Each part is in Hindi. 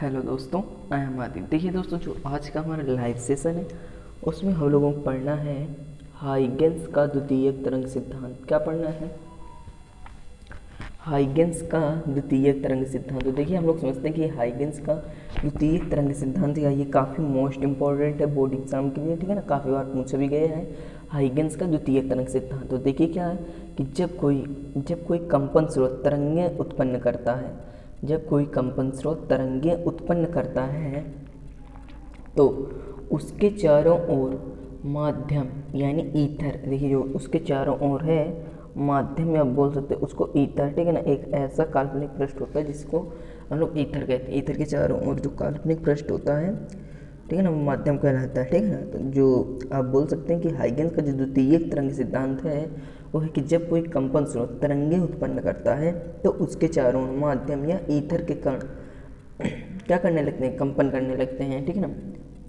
हेलो दोस्तों, आई एम आदित्य। देखिए दोस्तों, जो आज का हमारा लाइव सेशन है उसमें हम लोगों को पढ़ना है हाइगेंस का द्वितीयक तरंग सिद्धांत। क्या पढ़ना है? हाइगेंस का द्वितीयक तरंग सिद्धांत। तो देखिए, हम लोग समझते हैं कि हाइगेंस का द्वितीयक तरंग सिद्धांत है, ये काफ़ी मोस्ट इंपॉर्टेंट है बोर्ड एग्जाम के लिए, ठीक है ना। काफ़ी बार पूछा भी गया है हाइगेंस का द्वितीयक तरंग सिद्धांत। तो देखिए क्या है कि जब कोई कंपन स्रोत तरंगें उत्पन्न करता है, जब कोई कंपन स्रोत तरंगें उत्पन्न करता है तो उसके चारों ओर माध्यम यानी ईथर, देखिए जो उसके चारों ओर है माध्यम, या आप बोल सकते हैं उसको ईथर, ठीक है ना। एक ऐसा काल्पनिक पृष्ठ होता है जिसको हम लोग ईथर कहते हैं। ईथर के चारों ओर जो काल्पनिक पृष्ठ होता है, ठीक है ना, वो माध्यम कहलाता है, ठीक है ना। तो जो आप बोल सकते हैं कि हाइगेंस का जो द्वितीयक तरंग सिद्धांत है वो है कि जब कोई कंपन स्रोत तरंगे उत्पन्न करता है तो उसके चारों ओर माध्यम या ईथर के कण क्या करने लगते हैं? कंपन करने लगते हैं, ठीक है ना,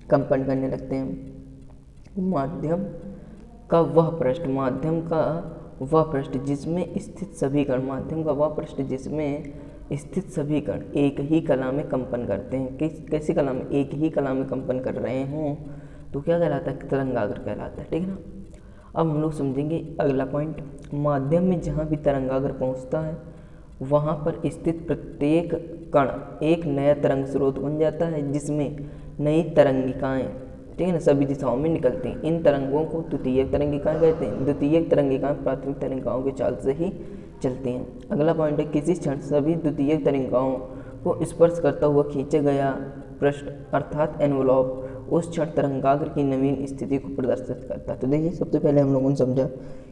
कंपन करने लगते हैं। माध्यम का वह पृष्ठ, माध्यम का वह पृष्ठ जिसमें स्थित सभी कण, माध्यम का वह पृष्ठ जिसमें स्थित सभी कण एक ही कला में कंपन करते हैं। कैसी कला में? एक ही कला में कंपन कर रहे हों तो क्या कहलाता है? तरंगाग्र कहलाता है, ठीक है ना। अब हम लोग समझेंगे अगला पॉइंट। माध्यम में जहाँ भी तरंगाग्र पहुँचता है वहाँ पर स्थित प्रत्येक कण एक नया तरंग स्रोत बन जाता है जिसमें नई तरंगिकाएं, ठीक है ना, सभी दिशाओं में निकलती हैं। इन तरंगों को द्वितीयक तरंगिकाएं कहते हैं। द्वितीयक तरंगिकाएं प्राथमिक तरंगिकाओं के चाल से ही चलती हैं। अगला पॉइंट है, किसी क्षण सभी द्वितीयक तरंगिकाओं को स्पर्श करता हुआ खींचा गया पृष्ठ अर्थात एनवलप उस क्षण तरंगाग्र की नवीन स्थिति को प्रदर्शित करता है। तो देखिए, सबसे पहले हम लोगों ने समझा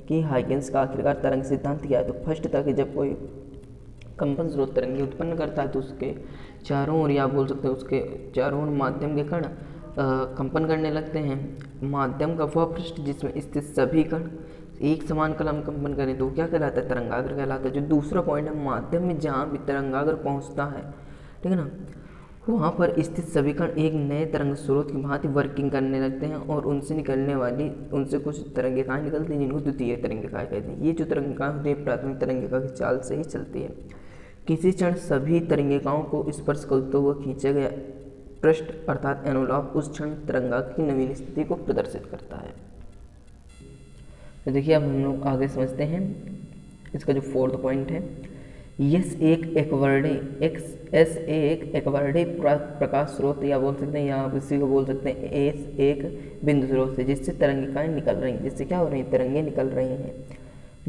कि हाइगेंस का आखिरकार तरंग सिद्धांत क्या है। तो फर्स्ट था कि जब कोई कंपन स्रोत तरंगे उत्पन्न करता है तो उसके चारों ओर, या बोल सकते हैं उसके चारों ओर माध्यम के कण कंपन करने लगते हैं। माध्यम का वह पृष्ठ जिसमें स्थित सभी कण एक समान कला में कंपन करें तो क्या कहलाता है? तरंगाग्र कहलाता है। जो दूसरा पॉइंट है, माध्यम में जहाँ भी तरंगाग्र पहुँचता है, ठीक है ना, वहाँ पर स्थित सभी कण एक नए तरंग स्रोत की भांति वर्किंग करने लगते हैं और उनसे कुछ तरंगिकाएं निकलती हैं जिनको द्वितीय तरंगिकाएं कहते हैं। ये जो तरंगिकाएं होती हैं प्राथमिक तरंगिका की चाल से ही चलती है। किसी क्षण सभी तरंगिकाओं को स्पर्श करते हुए खींचा गया पृष्ठ अर्थात एनवलप उस क्षण तरंगाग्र की नवीन स्थिति को प्रदर्शित करता है। तो देखिए, अब हम लोग आगे समझते हैं इसका जो फोर्थ पॉइंट है। एस एक एकवर्णी प्रकाश स्रोत, या बोल सकते हैं, या आप इसी को बोल सकते हैं एस एक बिंदु स्रोत से जिससे तरंगिकाएं निकल रही हैं, जिससे क्या हो रही हैं? तरंगें निकल रही हैं।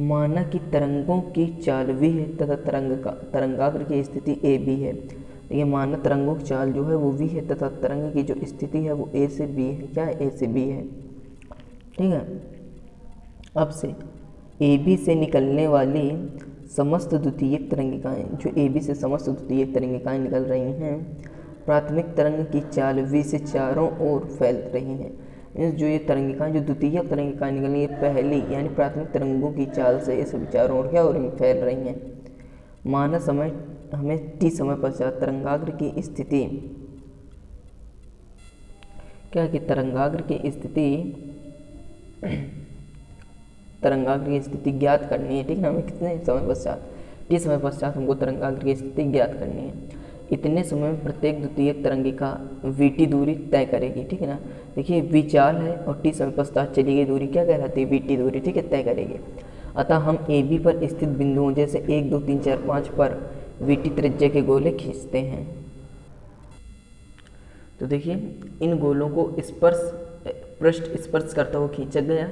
माना कि तरंगों की चाल v है तथा तरंगाग्र की स्थिति ए बी है। ये माना तरंगों की चाल जो है वो v है तथा तरंग की जो स्थिति है वो a से b है। क्या है? a से b है, ठीक है। अब से ए बी से निकलने वाली समस्त द्वितीयक तरंगिकाएं, जो ए बी से समस्त द्वितीयक तरंगिकाएं निकल रही हैं, प्राथमिक तरंग की चाल v से चारों ओर फैल रही हैं। जो ये तरंगिकाएं, जो द्वितीयक तरंगिकाएं निकल रही है, पहली यानी प्राथमिक तरंगों की चाल से ये सभी चारों ओर क्या हो रही, फैल रही हैं। माना समय हमें t समय पश्चात तरंगाग्र की स्थिति, क्या कि तरंगाग्र की स्थिति ज्ञात करनी है, ठीक है ना। हमें कितने समय पश्चात? t समय पश्चात हमको तरंगाग्र की स्थिति ज्ञात करनी है। इतने समय में प्रत्येक द्वितीयक तरंगिका vt दूरी तय करेगी, ठीक है ना। देखिए, v चाल है और t समय पश्चात चली गई दूरी क्या कहलाती है? vt दूरी, ठीक है, तय करेगी। अतः हम ए बी पर स्थित बिंदुओं जैसे 1 2 3 4 5 पर vt त्रिज्या के गोले खींचते हैं। तो देखिए, इन गोलों को पृष्ठ स्पर्श करता हुआ खींचा गया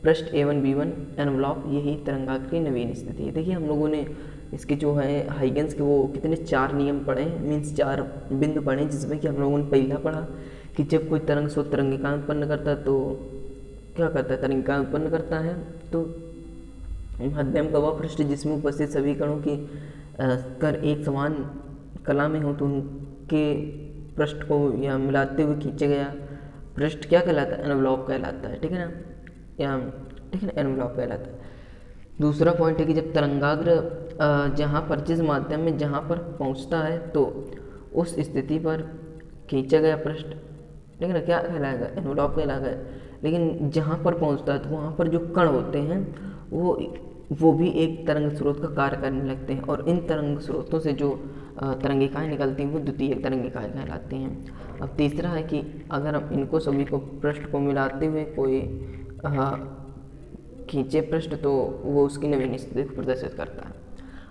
पृष्ठ A1 B1 एनवलप, यही तरंगाग्र की नवीन स्थिति है। देखिए, हम लोगों ने इसके जो है हाइगेंस के वो कितने 4 नियम पढ़े, मीन्स 4 बिंदु पढ़े, जिसमें कि हम लोगों ने पहला पढ़ा कि जब कोई तरंग स्रोत तरंगिकाएं उत्पन्न करता है तो क्या करता है? तरंगिकाएं उत्पन्न करता है तो माध्यम का वह पृष्ठ जिसमें उपस्थित सभी कणों की कर एक समान कला में हो तो उनके पृष्ठ को या मिलाते हुए खींचा गया पृष्ठ क्या कहलाता है? एनवलप कहलाता है, ठीक है ना, या ठीक है ना, एनवलप कहलाता है। दूसरा पॉइंट है कि जब तरंगाग्र जहाँ पर जिस माध्यम में जहाँ पर पहुँचता है तो उस स्थिति पर खींचा गया पृष्ठ, ठीक है ना, क्या कहलाएगा? एनवलप कहलाएगा। लेकिन जहाँ पर पहुँचता है तो वहाँ पर जो कण होते हैं वो भी एक तरंग स्रोत का कार्य करने लगते हैं और इन तरंग स्रोतों से जो तरंगिकाएँ निकलती हैं वो द्वितीयक तरंगिकाएँ कहलाती हैं। अब तीसरा है कि अगर हम इनको सभी को पृष्ठ को मिलाते हुए कोई खींचे पृष्ठ तो वो उसकी नवीन स्थिति को प्रदर्शित करता है।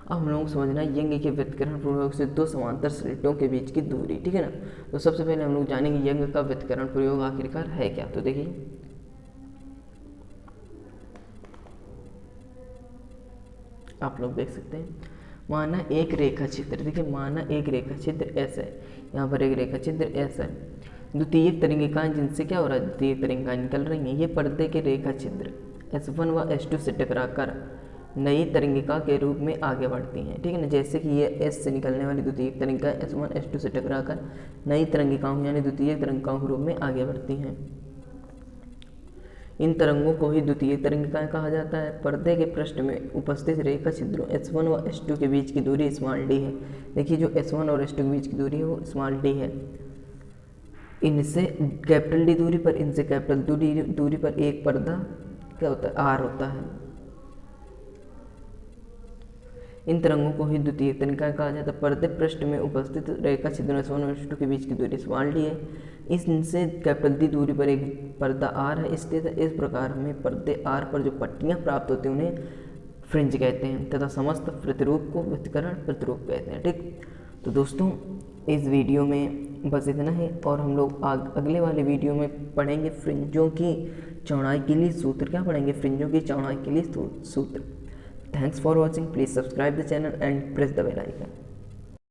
अब हम लोग को समझना है यंग के व्यतिकरण प्रयोग से दो समांतर स्लेटों के बीच की दूरी, ठीक है ना। तो सबसे पहले हम लोग जानेंगे यंग का व्यतिकरण प्रयोग आखिरकार है क्या। तो देखिए आप लोग देख सकते हैं, माना एक रेखा चित्र, देखिए माना एक रेखा चित्र ऐसा है, यहाँ पर एक रेखा चित्र ऐसा है, द्वितीयक तरंगिकाएं जिनसे क्या हो रहा है, द्वितीयक तरंगिकाएं निकल रही हैं, ये पर्दे के रेखा चित्र S1 व S2 से टकराकर नई तरंगिका के रूप में आगे बढ़ती हैं, ठीक है ना। जैसे कि ये S से निकलने वाली द्वितीयक तरंगिका S1 S2 से टकराकर नई तरंगिकाओं यानी द्वितीयक तरंगिकाओं के रूप में आगे बढ़ती हैं। इन तरंगों को ही द्वितीयक तरंगिकाएं कहा जाता है। पर्दे के पृष्ठ में उपस्थित रेखा छिद्रों S1 व S2 के बीच की दूरी d है। देखिए जो S1 और S2 के बीच की दूरी है वो d है। इनसे D दूरी पर, इनसे दूरी पर एक पर्दा क्या होता है, R होता है। इन तरंगों को ही द्वितीयक तरंगिकाएं कहा जाता है। पर्दे पृष्ठ में उपस्थित रेखा छिद्रों S1 और S2 के बीच की दूरी d है। इससे D दूरी पर एक पर्दा R है। इस प्रकार में पर्दे R पर जो पट्टियां प्राप्त होती हैं उन्हें फ्रिंज कहते हैं तथा समस्त प्रतिरूप को व्यतिकरण प्रतिरूप कहते हैं, ठीक। तो दोस्तों इस वीडियो में बस इतना ही, और हम लोग अगले वाले वीडियो में पढ़ेंगे फ्रिंजों की चौड़ाई के लिए सूत्र। क्या पढ़ेंगे, फ्रिंजों की चौड़ाई के लिए सूत्र। Thanks for watching, please subscribe the channel and press the bell icon.